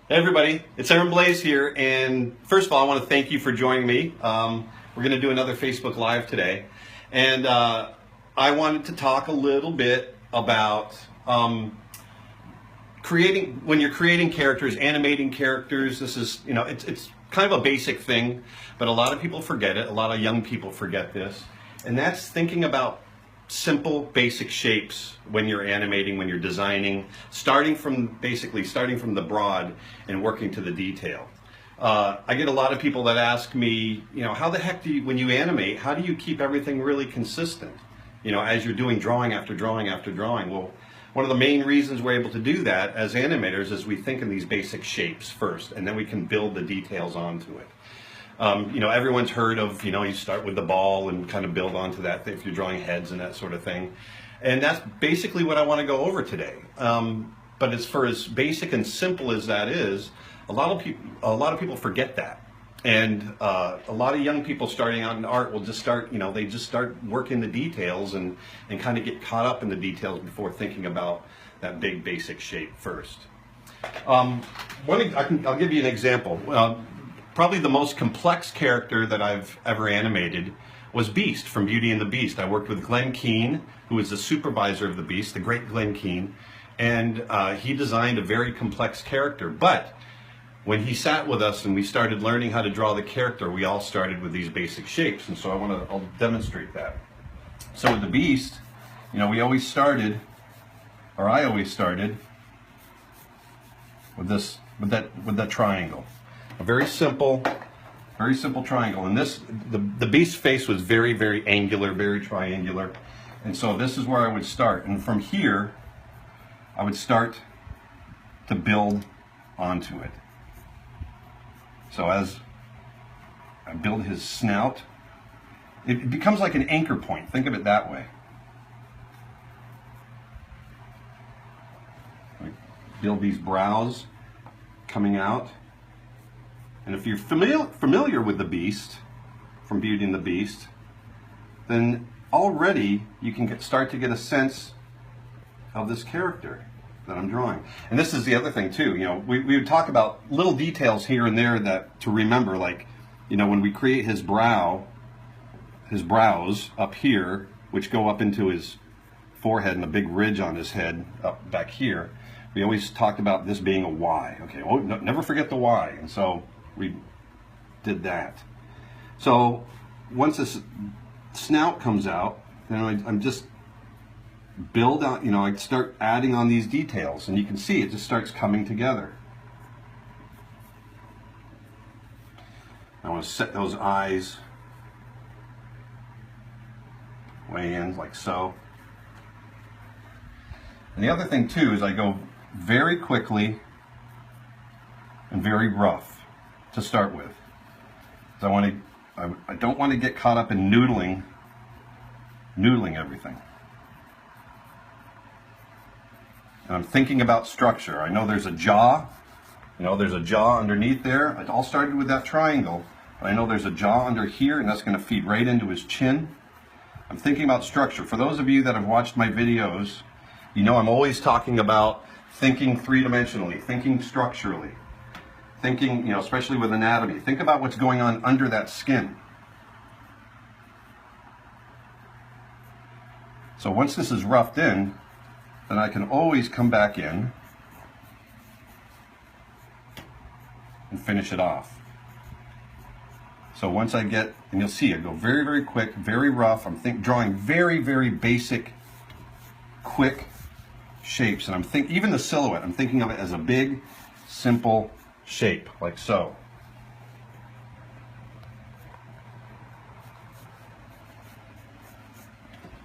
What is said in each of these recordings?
Hey everybody, it's Blaise here, and first of all, I want to thank you for joining me. We're going to do another Facebook Live today, and I wanted to talk a little bit about when you're creating characters, animating characters. This is, it's kind of a basic thing, but a lot of people forget it. A lot of young people forget this, and that's thinking about simple basic shapes when you're animating, when you're designing, starting from the broad and working to the detail. I get a lot of people that ask me, how the heck when you animate, how do you keep everything really consistent? As you're doing drawing after drawing after drawing. Well, one of the main reasons we're able to do that as animators is we think in these basic shapes first, and then we can build the details onto it. Everyone's heard of, you start with the ball and kind of build onto that if you're drawing heads and that sort of thing. And that's basically what I want to go over today. But as basic and simple as that is, a lot of people forget that. And a lot of young people starting out in art will just start, they just start working the details and kind of get caught up in the details before thinking about that big basic shape first. I'll give you an example. Probably the most complex character that I've ever animated was Beast from Beauty and the Beast. I worked with Glenn Keane, who is the supervisor of the Beast, the great Glenn Keane, and he designed a very complex character. But when he sat with us and we started learning how to draw the character, we all started with these basic shapes, and so I'll demonstrate that. So with the Beast, I always started with that triangle. A very simple triangle. And the Beast's face was very, very angular, very triangular. And so this is where I would start. And from here, I would start to build onto it. So as I build his snout, it becomes like an anchor point. Think of it that way. I build these brows coming out. And if you're familiar with the Beast from Beauty and the Beast, then already you can start to get a sense of this character that I'm drawing. And this is the other thing too. We would talk about little details here and there that to remember, like, when we create his brows up here, which go up into his forehead and a big ridge on his head up back here. We always talked about this being a Y. Okay, well, never forget the Y. And so we did that. So once this snout comes out, then I'm just build out, I start adding on these details, and you can see it just starts coming together. I want to set those eyes way in, like so. And the other thing too is I go very quickly and very rough to start with. So I don't want to get caught up in noodling everything. And I'm thinking about structure. I know there's a jaw. There's a jaw underneath there. It all started with that triangle, but I know there's a jaw under here, and that's going to feed right into his chin. I'm thinking about structure. For those of you that have watched my videos, I'm always talking about thinking three-dimensionally, thinking structurally. Thinking, especially with anatomy, think about what's going on under that skin. So once this is roughed in, then I can always come back in and finish it off. So once I get, and you'll see I go very, very quick, very rough. I'm drawing very, very basic, quick shapes. And even the silhouette, I'm thinking of it as a big, simple shape, like so.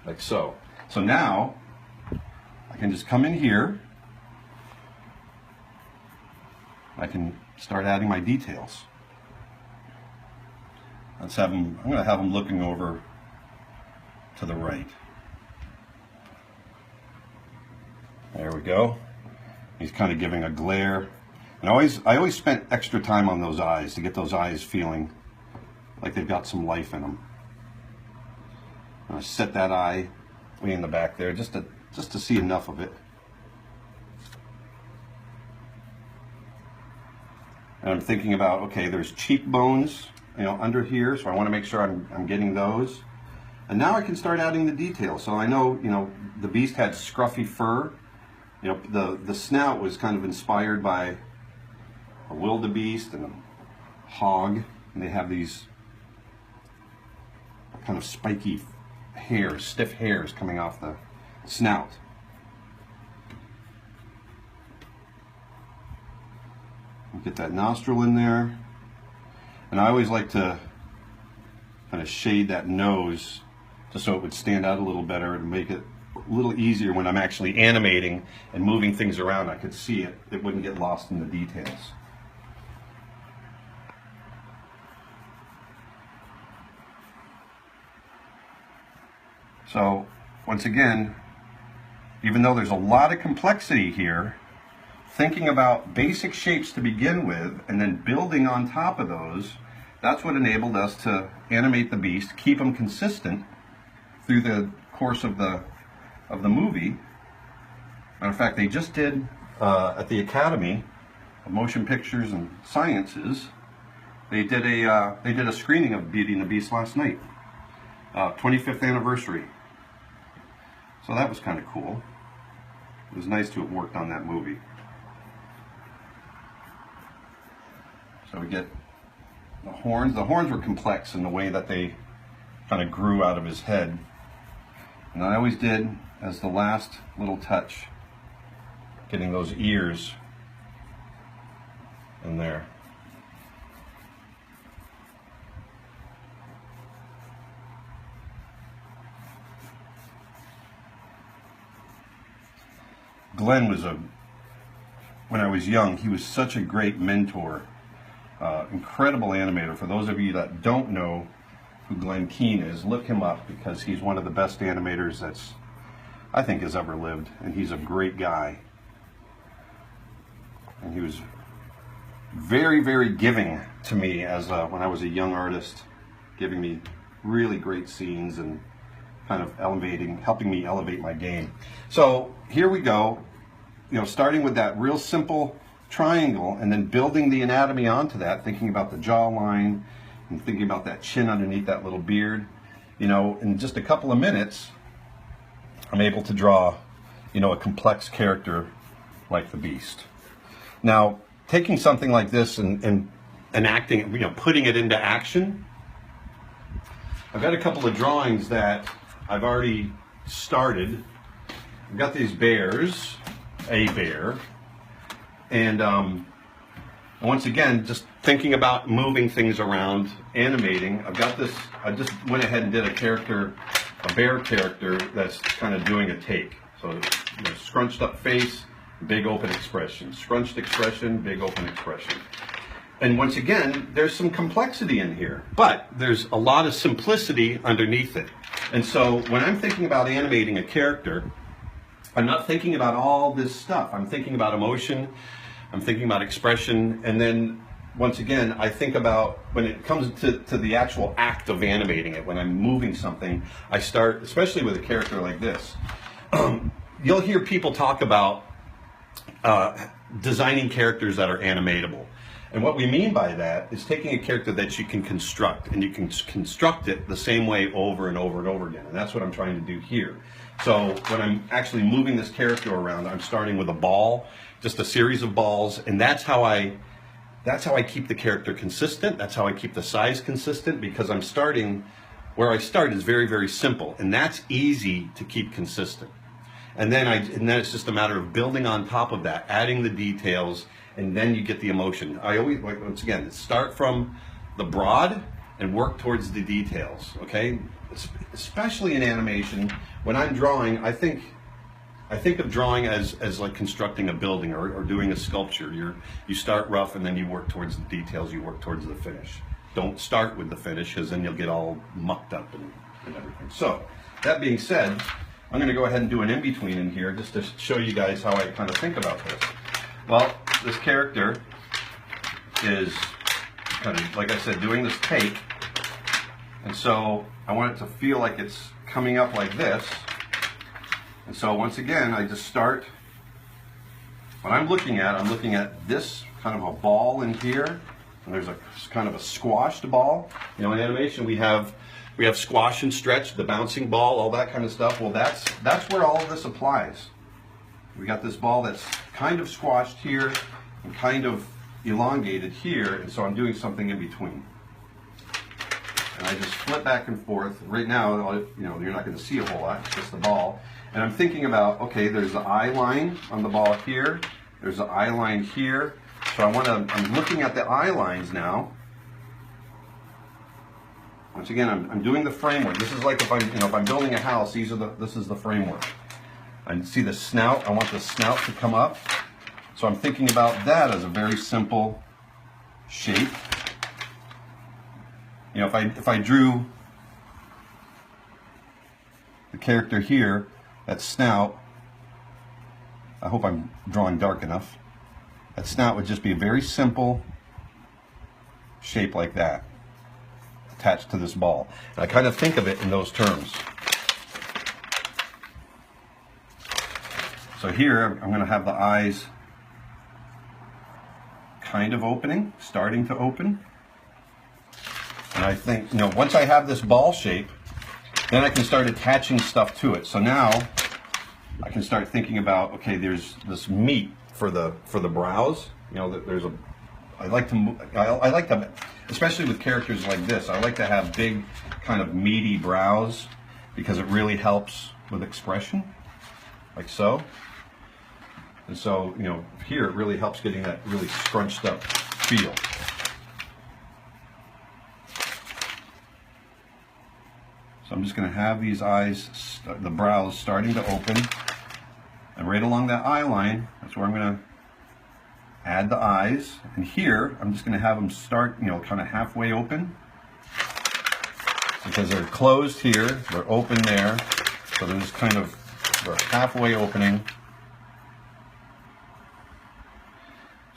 Like so. So now I can just come in here. I can start adding my details. I'm going to have them looking over to the right. There we go. He's kind of giving a glare. And I always spent extra time on those eyes to get those eyes feeling like they've got some life in them. And I set that eye way in the back there just to see enough of it. And I'm thinking about, okay, there's cheekbones, you know, under here, so I want to make sure I'm getting those. And now I can start adding the details. So I know, you know, the beast had scruffy fur. You know, the snout was kind of inspired by a wildebeest and a hog, and they have these kind of spiky hairs, stiff hairs coming off the snout. Get that nostril in there, and I always like to kind of shade that nose just so it would stand out a little better and make it a little easier when I'm actually animating and moving things around. I could see it, it wouldn't get lost in the details. So once again, even though there's a lot of complexity here, thinking about basic shapes to begin with and then building on top of those, that's what enabled us to animate the beast, keep them consistent through the course of the movie. Matter of fact, they just did at the Academy of Motion Pictures and Sciences, they did a screening of Beauty and the Beast last night, 25th anniversary. So that was kind of cool. It was nice to have worked on that movie. So we get the horns. The horns were complex in the way that they kind of grew out of his head. And I always did, as the last little touch, getting those ears in there. Glenn was when I was young, he was such a great mentor. Incredible animator. For those of you that don't know who Glenn Keane is, look him up, because he's one of the best animators that's, I think, has ever lived, and he's a great guy. And he was very, very giving to me as when I was a young artist, giving me really great scenes and kind of helping me elevate my game. So here we go, you know, starting with that real simple triangle and then building the anatomy onto that, thinking about the jawline and thinking about that chin underneath that little beard. You know, in just a couple of minutes, I'm able to draw, you know, a complex character like the beast. Now, taking something like this and acting, you know, putting it into action, I've got a couple of drawings that I've already started. I've got these bears, a bear, and once again, just thinking about moving things around, animating. I've got this, I just went ahead and did a character, a bear character that's kind of doing a take. So, you know, scrunched up face, big open expression. Scrunched expression, big open expression. And once again, there's some complexity in here, but there's a lot of simplicity underneath it. And so when I'm thinking about animating a character, I'm not thinking about all this stuff. I'm thinking about emotion, I'm thinking about expression, and then once again, I think about when it comes to the actual act of animating it, when I'm moving something, I start, especially with a character like this, you'll hear people talk about designing characters that are animatable. And what we mean by that is taking a character that you can construct, and you can construct it the same way over and over and over again. And that's what I'm trying to do here. So when I'm actually moving this character around, I'm starting with a ball, just a series of balls, and that's how I keep the character consistent. That's how I keep the size consistent, because I'm starting, where I start is very, very simple, and that's easy to keep consistent. And then it's just a matter of building on top of that, adding the details, and then you get the emotion. I always, once again, start from the broad and work towards the details, okay? Especially in animation, when I'm drawing, I think of drawing as like constructing a building or doing a sculpture. You start rough and then you work towards the details, you work towards the finish. Don't start with the finish, because then you'll get all mucked up and everything. So, that being said, I'm going to go ahead and do an in-between in here just to show you guys how I kind of think about this. Well, this character is kind of, like I said, doing this take, and so I want it to feel like it's coming up like this. And so once again, I just start, what I'm looking at this kind of a ball in here, and there's a kind of a squashed ball. You know, in animation we have squash and stretch, the bouncing ball, all that kind of stuff. Well, that's where all of this applies. We got this ball that's kind of squashed here and kind of elongated here, and so I'm doing something in between. And I just flip back and forth. Right now, you know, you're not going to see a whole lot, it's just the ball. And I'm thinking about, okay, there's the eye line on the ball here, there's the eye line here. So I'm looking at the eye lines now. Once again, I'm doing the framework. This is like if I'm building a house, this is the framework. I see the snout, I want the snout to come up. So I'm thinking about that as a very simple shape. You know, if I drew the character here, that snout, I hope I'm drawing dark enough. That snout would just be a very simple shape like that, attached to this ball. And I kind of think of it in those terms. So here, I'm going to have the eyes kind of opening, starting to open. And I think, you know, once I have this ball shape, then I can start attaching stuff to it. So now I can start thinking about, okay, there's this meat for the brows. You know, I like to, especially with characters like this, I like to have big, kind of meaty brows because it really helps with expression, like so. And so, you know, here it really helps getting that really scrunched up feel. So I'm just going to have these eyes, the brows starting to open. And right along that eye line, that's where I'm going to add the eyes. And here, I'm just going to have them start, you know, kind of halfway open. Because they're closed here, they're open there. So they're just kind of, they're halfway opening.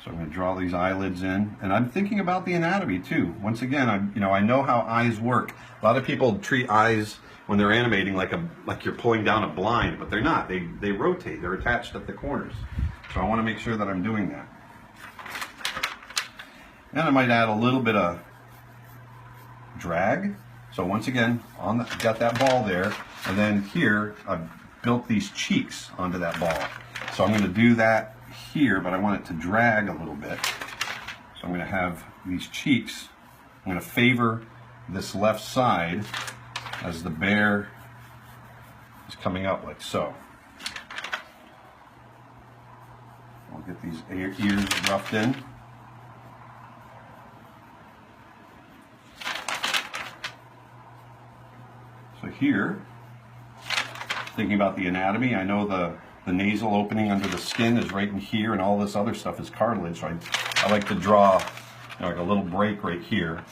So I'm going to draw these eyelids in, and I'm thinking about the anatomy too. Once again, I know how eyes work. A lot of people treat eyes when they're animating like you're pulling down a blind, but they're not. They rotate. They're attached at the corners. So I want to make sure that I'm doing that. And I might add a little bit of drag. So once again, got that ball there, and then here I've built these cheeks onto that ball. So I'm going to do that here, but I want it to drag a little bit. So I'm going to have these cheeks. I'm going to favor this left side as the bear is coming up like so. I'll get these ears roughed in. So here, thinking about the anatomy, I know the nasal opening under the skin is right in here, and all this other stuff is cartilage. So I like to draw, you know, like a little break right here,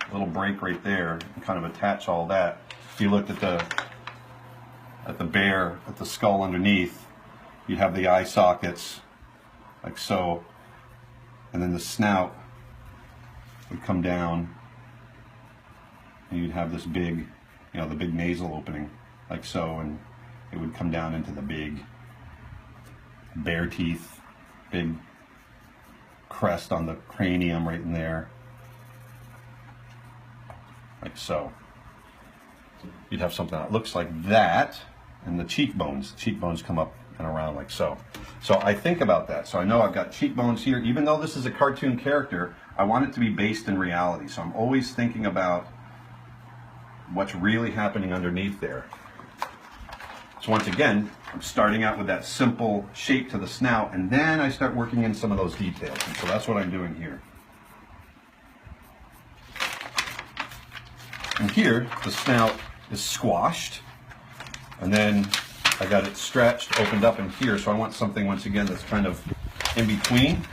a little break right there, and kind of attach all that. If you looked at the bear, at the skull underneath, you'd have the eye sockets like so, and then the snout would come down, and you'd have this big, you know, the big nasal opening like so, and it would come down into the big bear teeth, big crest on the cranium right in there, like so. You'd have something that looks like that, and the cheekbones come up and around like so. So I think about that. So I know I've got cheekbones here. Even though this is a cartoon character, I want it to be based in reality. So I'm always thinking about what's really happening underneath there. So once again, I'm starting out with that simple shape to the snout, and then I start working in some of those details. And so that's what I'm doing here. And here, the snout is squashed, and then I got it stretched, opened up in here. So I want something, once again, that's kind of in between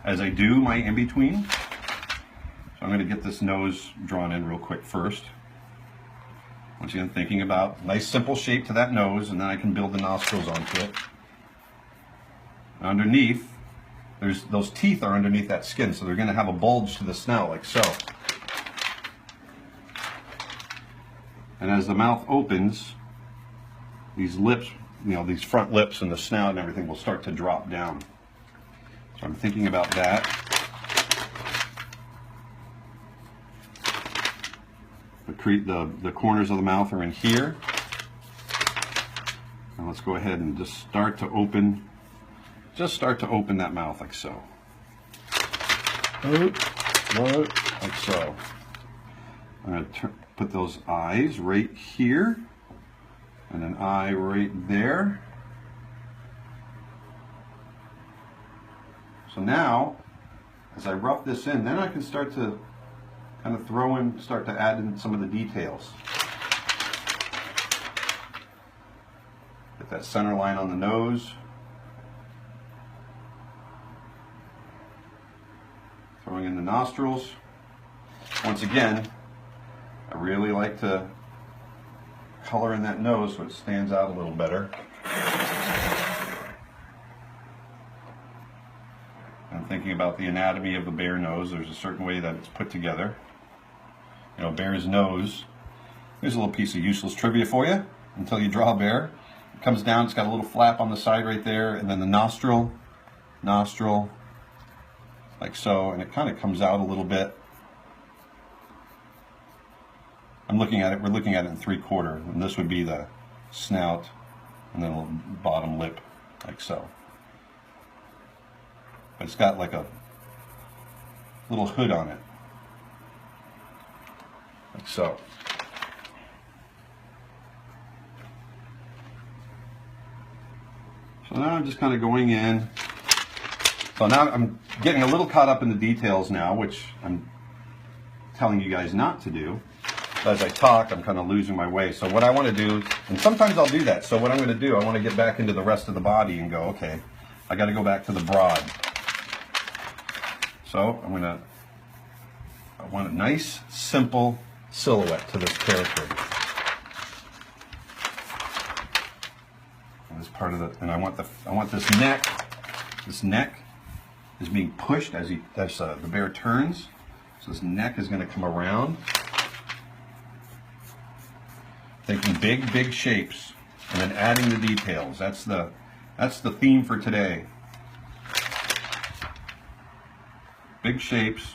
as I do my in between. So I'm going to get this nose drawn in real quick first. Once again, thinking about a nice simple shape to that nose, and then I can build the nostrils onto it. Underneath, those teeth are underneath that skin, so they're going to have a bulge to the snout like so. And as the mouth opens, these lips, you know, these front lips and the snout and everything will start to drop down. So So I'm thinking about that. The corners of the mouth are in here. Now let's go ahead and just start to open that mouth like so. Like so. I'm going to put those eyes right here and an eye right there. So now, as I rough this in, then I can start to kind of start to add in some of the details. Get that center line on the nose. Throwing in the nostrils. Once again, I really like to color in that nose so it stands out a little better. I'm thinking about the anatomy of the bear nose. There's a certain way that it's put together. You know, bear's nose. Here's a little piece of useless trivia for you. Until you draw a bear, it comes down, it's got a little flap on the side right there, and then the nostril, like so, and it kind of comes out a little bit. I'm looking at it, we're looking at it in 3/4, and this would be the snout, and then a bottom lip, like so. But it's got like a little hood on it, like so. So now I'm just kind of going in. So now I'm getting a little caught up in the details now, which I'm telling you guys not to do. As I talk, I'm kind of losing my way. So what I want to do, and sometimes I'll do that. So what I'm going to do, I want to get back into the rest of the body and go, okay, I got to go back to the broad. So I want a nice, simple silhouette to this character. And this part of the, and I want this neck. This neck is being pushed as the bear turns. So this neck is going to come around. Thinking big shapes and then adding the details. That's the theme for today. Big shapes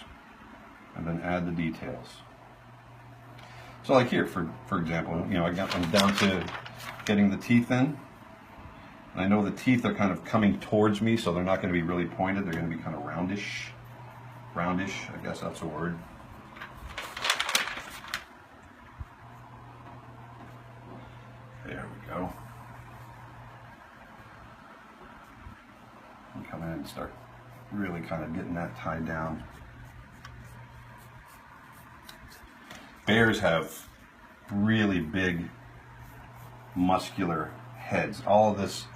and then add the details. So like here, for example, you know, I'm down to getting the teeth in. And I know the teeth are kind of coming towards me, so they're not going to be really pointed. They're going to be kind of roundish. Roundish, I guess that's a word. There we go. And come in and start really kind of getting that tied down. Bears have really big, muscular heads. All this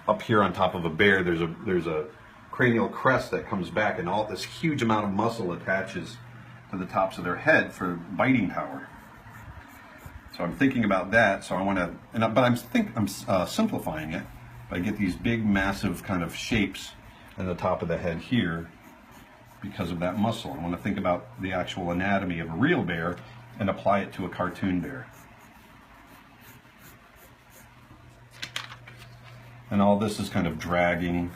up here on top of a bear, there's a cranial crest that comes back, and all this huge amount of muscle attaches to the tops of their head for biting power. So I'm thinking about that. So I want to, but I'm simplifying it. I get these big, massive kind of shapes in the top of the head here because of that muscle. I want to think about the actual anatomy of a real bear and apply it to a cartoon bear. And all this is kind of dragging.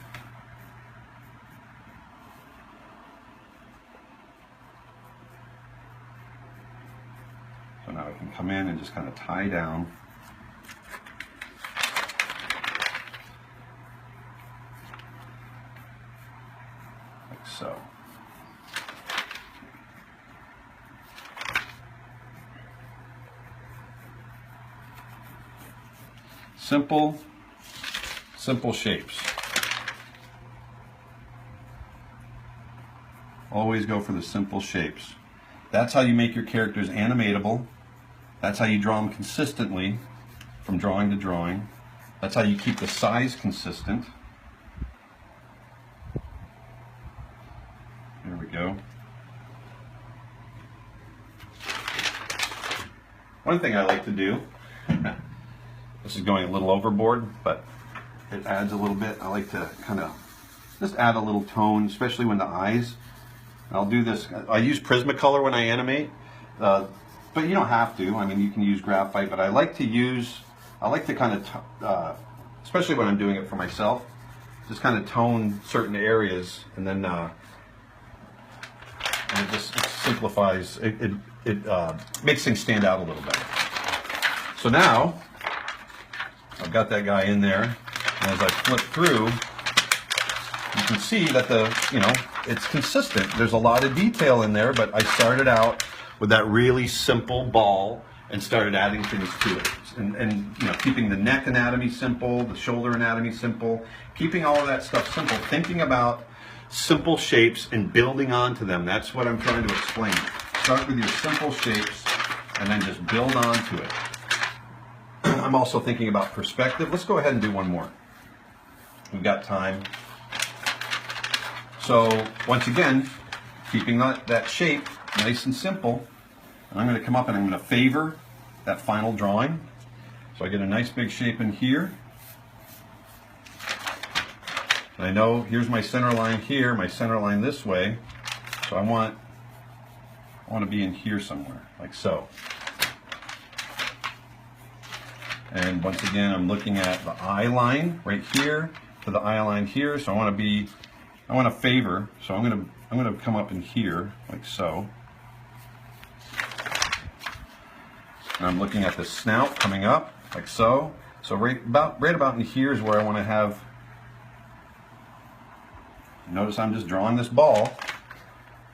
So now I can come in and just kind of tie down. Like so. Simple shapes. Always go for the simple shapes. That's how you make your characters animatable. That's how you draw them consistently from drawing to drawing. That's how you keep the size consistent. There we go. One thing I like to do, this is going a little overboard, but it adds a little bit. I like to kind of just add a little tone, especially when the eyes. I'll do this. I use Prismacolor when I animate, but you don't have to. I mean, you can use graphite, but I like to kind of, especially when I'm doing it for myself, just kind of tone certain areas, and then and it simplifies. It makes things stand out a little better. So now I've got that guy in there, and as I flip through, you can see that it's consistent. There's a lot of detail in there, but I started out with that really simple ball and started adding things to it. And keeping the neck anatomy simple, the shoulder anatomy simple, keeping all of that stuff simple, thinking about simple shapes and building onto them. That's what I'm trying to explain. Start with your simple shapes and then just build onto it. I'm also thinking about perspective. Let's go ahead and do one more. We've got time. So once again, keeping that shape nice and simple, and I'm going to come up and I'm going to favor that final drawing. So I get a nice big shape in here. And I know here's my center line here, my center line this way. So I want to be in here somewhere, like so. And once again, I'm looking at the eye line right here to the eye line here. So I want to favor. So I'm going to come up in here like so. And I'm looking at the snout coming up like so. So right about in here is where I want to have. Notice I'm just drawing this ball,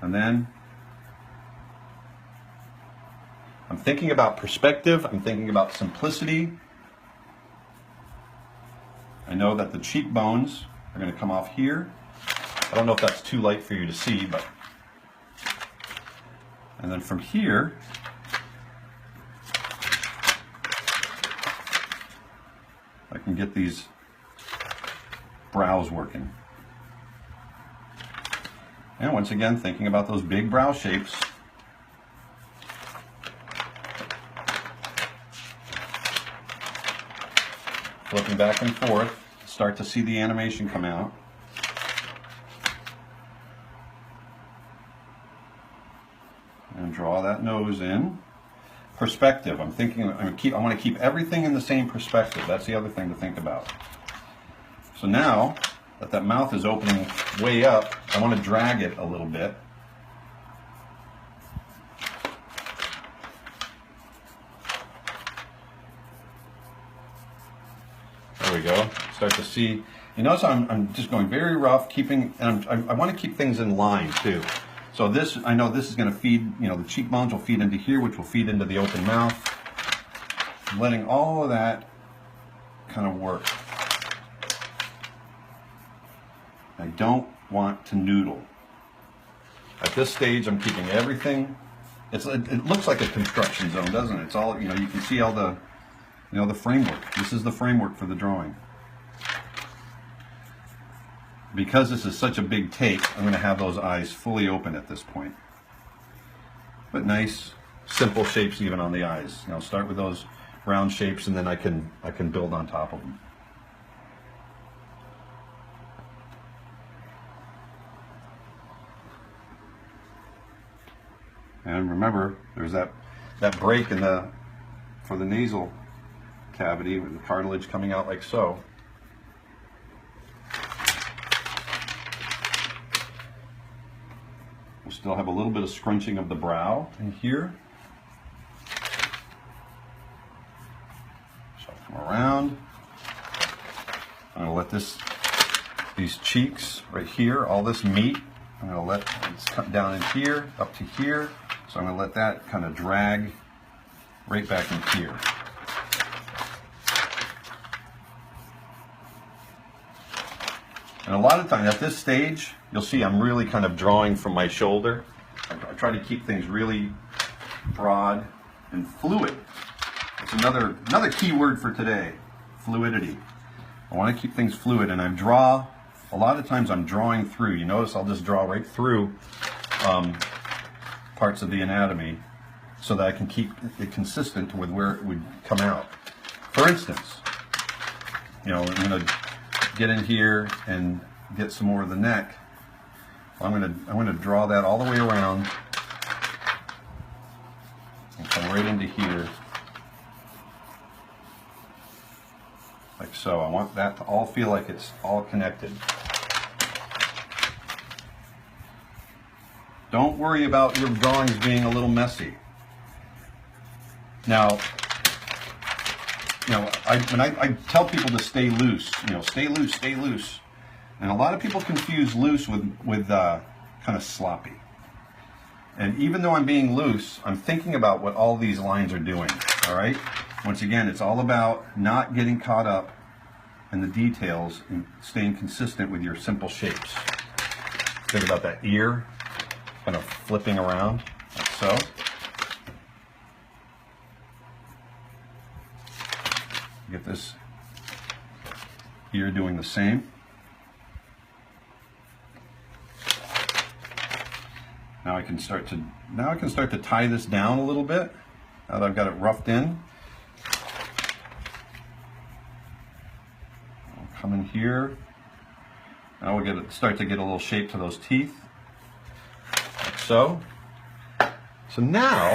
and then I'm thinking about perspective. I'm thinking about simplicity. I know that the cheekbones are going to come off here. I don't know if that's too light for you to see, but and then from here, I can get these brows working. And once again, thinking about those big brow shapes. Flipping back and forth, start to see the animation come out. And draw that nose in. Perspective. I'm thinking I want to keep everything in the same perspective. That's the other thing to think about. So now that mouth is opening way up, I want to drag it a little bit. There we go. Start to see. You notice I'm just going very rough, and I want to keep things in line too. So this, I know this is going to feed, the cheekbones will feed into here, which will feed into the open mouth. I'm letting all of that kind of work. I don't want to noodle. At this stage, I'm keeping everything. It looks like a construction zone, doesn't it? It's all, you can see all the, the framework. This is the framework for the drawing. Because this is such a big take, I'm going to have those eyes fully open at this point. But nice, simple shapes even on the eyes. Start with those round shapes, and then I can build on top of them. And remember, there's that break for the nasal cavity with the cartilage coming out like so. We'll still have a little bit of scrunching of the brow in here. So I'll come around. I'm going to let these cheeks right here, all this meat, I'm going to let it cut down in here, up to here. So I'm going to let that kind of drag right back in here. And a lot of times at this stage, you'll see I'm really kind of drawing from my shoulder. I try to keep things really broad and fluid. It's another key word for today, fluidity. I want to keep things fluid, and a lot of times I'm drawing through. You notice I'll just draw right through parts of the anatomy so that I can keep it consistent with where it would come out. For instance, I'm going to get in here and get some more of the neck. I'm going to draw that all the way around and come right into here like so. I want that to all feel like it's all connected. Don't worry about your drawings being a little messy. Now, when I tell people to stay loose, stay loose, stay loose. And a lot of people confuse loose with kind of sloppy. And even though I'm being loose, I'm thinking about what all these lines are doing, all right? Once again, it's all about not getting caught up in the details and staying consistent with your simple shapes. Think about that ear kind of flipping around, like so. Get this ear doing the same. Now I can start to tie this down a little bit. Now that I've got it roughed in. I'll come in here. Now we'll start to get a little shape to those teeth. Like so. So now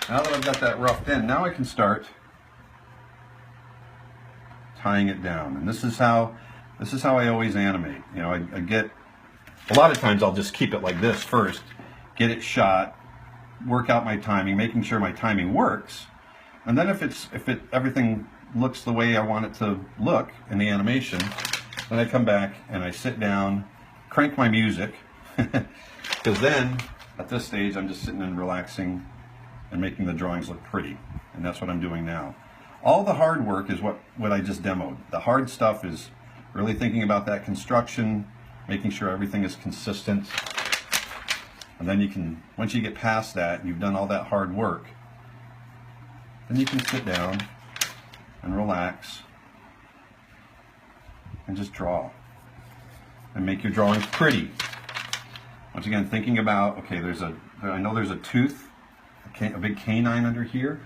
that I've got that roughed in, now I can start tying it down. And this is how I always animate. I get a lot of times I'll just keep it like this first, get it shot, work out my timing, making sure my timing works, and then if everything looks the way I want it to look in the animation, then I come back and I sit down, crank my music, because then at this stage I'm just sitting and relaxing and making the drawings look pretty, and that's what I'm doing now. All the hard work is what I just demoed. The hard stuff is really thinking about that construction, making sure everything is consistent. And then once you get past that, and you've done all that hard work, then you can sit down and relax and just draw and make your drawings pretty. Once again, thinking about, okay, I know there's a tooth, a big canine under here,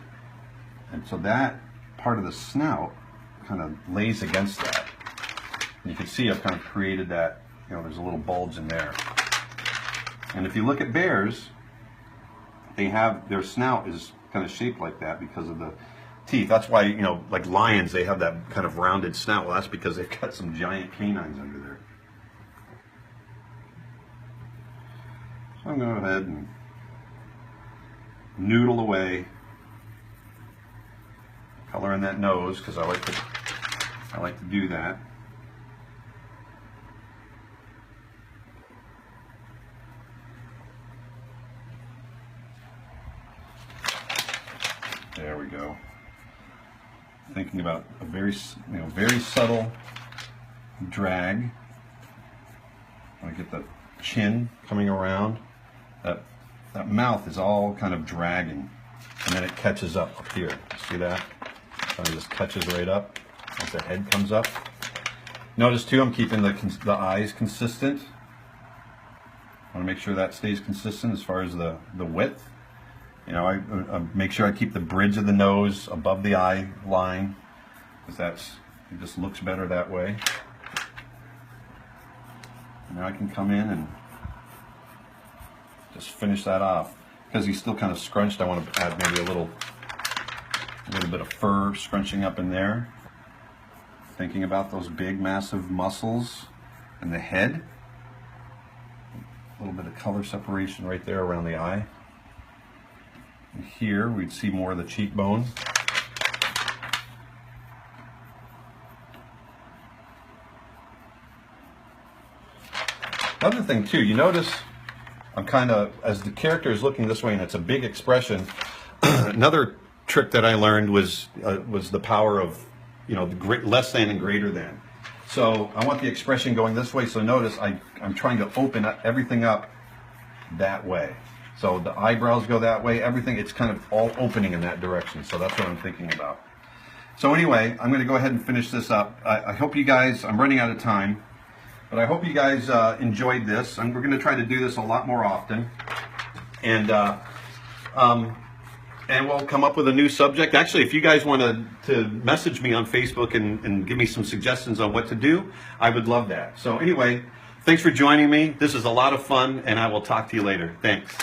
and so that part of the snout kind of lays against that. And you can see I've kind of created that, there's a little bulge in there. And if you look at bears, their snout is kind of shaped like that because of the teeth. That's why, like lions, they have that kind of rounded snout. Well, that's because they've got some giant canines under there. So I'm going to go ahead and noodle away, color in that nose because I like to do that. There we go. Thinking about a very subtle drag. I get the chin coming around. That mouth is all kind of dragging, and then it catches up here. See that? So it just catches right up as the head comes up. Notice too, I'm keeping the eyes consistent. I want to make sure that stays consistent as far as the width. I make sure I keep the bridge of the nose above the eye line, because it just looks better that way. Now I can come in and just finish that off. Because he's still kind of scrunched, I want to add maybe a little bit of fur scrunching up in there. Thinking about those big, massive muscles and the head. A little bit of color separation right there around the eye. And here we'd see more of the cheekbone. Another thing too, you notice I'm kind of, as the character is looking this way and it's a big expression, another trick that I learned was the power of, the less than and greater than. So I want the expression going this way, so notice I'm trying to open everything up that way. So the eyebrows go that way, everything, it's kind of all opening in that direction. So that's what I'm thinking about. So anyway, I'm going to go ahead and finish this up. I hope you guys, I'm running out of time, but I hope you guys enjoyed this. And we're going to try to do this a lot more often. And we'll come up with a new subject. Actually, if you guys want to message me on Facebook and give me some suggestions on what to do, I would love that. So anyway, thanks for joining me. This is a lot of fun, and I will talk to you later. Thanks.